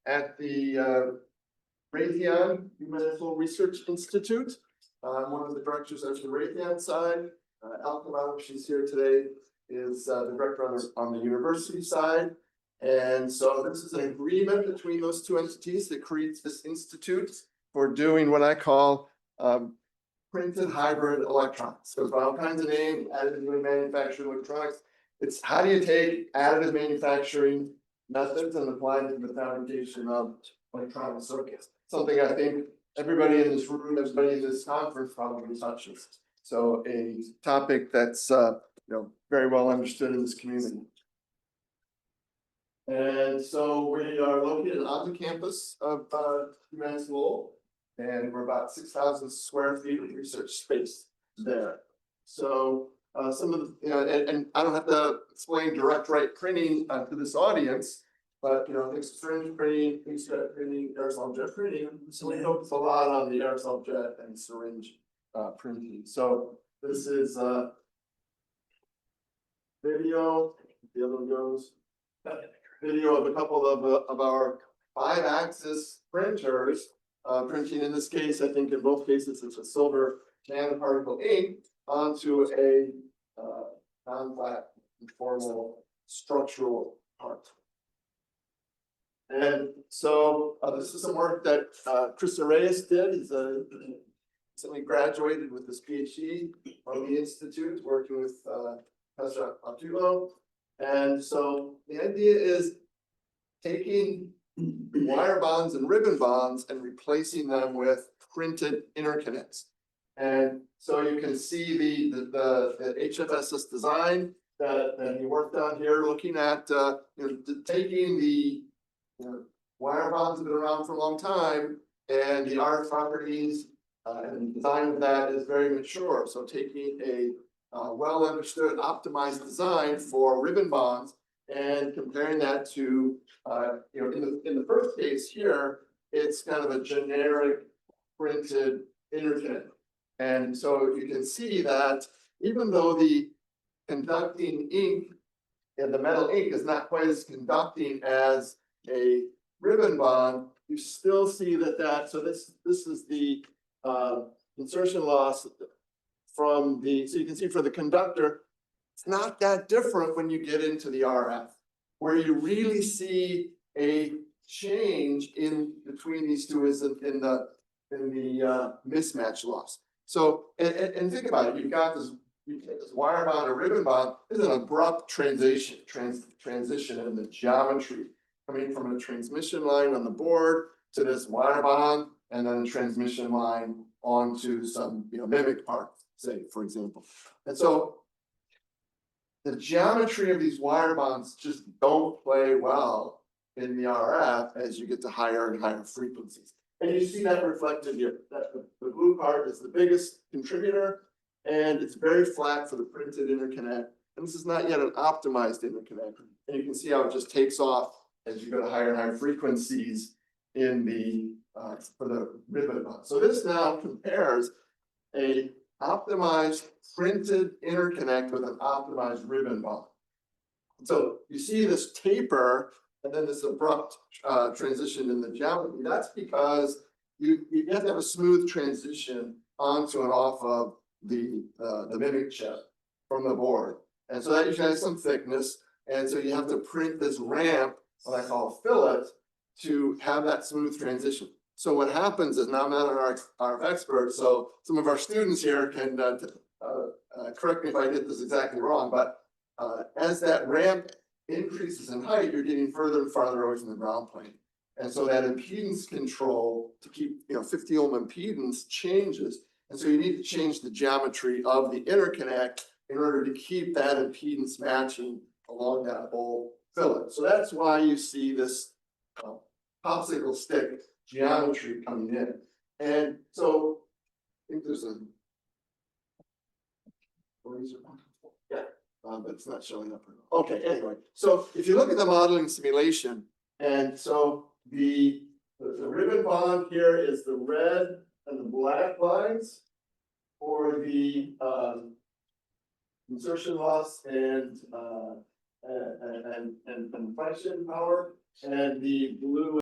at the Raytheon UMass Research Institute. I'm one of the directors of the Raytheon side. Alcamado, she's here today, is the director on the university side. And so this is an agreement between those two entities that creates this institute for doing what I call printed hybrid electronics. So by all kinds of names, additive manufactured electronics. It's how do you take additive manufacturing methods and apply them to the fabrication of electronic circuits? Something I think everybody in this room, everybody in this conference probably touches. So a topic that's very well understood in this community. And so we are located on the campus of UMass Lowell, and we're about 6,000 square feet of research space there. So some of the, and I don't have to explain direct write printing to this audience, but things syringe printing, inkjet printing, aerosol jet printing. So we focus a lot on the aerosol jet and syringe printing. So this is video. The other one goes. Video of a couple of our 5-axis printers, printing in this case, I think in both cases, it's a silver nanoparticle ink onto a non-flat conformal structural part. And so this is some work that Chris Reyes did. He's recently graduated with his PhD from the Institute, working with Professor Arturo. And so the idea is taking wire bonds and ribbon bonds and replacing them with printed interconnects. And so you can see the HFSS design that he worked on here, looking at taking the wire bonds that have been around for a long time, and the RF properties and the design of that is very mature. So taking a well understood optimized design for ribbon bonds and comparing that to in the first case here, it's kind of a generic printed interconnect. And so you can see that even though the conducting ink and the metal ink is not quite as conducting as a ribbon bond, you still see that so this is the insertion loss from the, so you can see for the conductor, it's not that different when you get into the RF, where you really see a change in between these two is in the mismatch loss. So and think about it, you've got this wire bond or ribbon bond. There's an abrupt transition in the geometry coming from a transmission line on the board to this wire bond, and then a transmission line onto some mimic part, say, for example. And so the geometry of these wire bonds just don't play well in the RF as you get to higher and higher frequencies. And you see that reflected here. That the blue part is the biggest contributor, and it's very flat for the printed interconnect. And this is not yet an optimized interconnect. And you can see how it just takes off as you go to higher and higher frequencies in the for the ribbon bond. So this now compares a optimized printed interconnect with an optimized ribbon bond. So you see this taper and then this abrupt transition in the geometry. That's because you have to have a smooth transition onto and off of the mimic chip from the board. And so that usually has some thickness. And so you have to print this ramp, what I call fillet, to have that smooth transition. So what happens is, now I'm not an RF expert, so some of our students here can correct me if I get this exactly wrong, but as that ramp increases in height, you're getting further and farther away from the ground plane. And so that impedance control to keep 50 ohm impedance changes. And so you need to change the geometry of the interconnect in order to keep that impedance matching along that whole fillet. So that's why you see this popsicle stick geometry coming in. And so I think there's a yeah, but it's not showing up. Okay, anyway, so if you look at the modeling simulation, and so the ribbon bond here is the red and the black lines for the insertion loss and inflection power, and the blue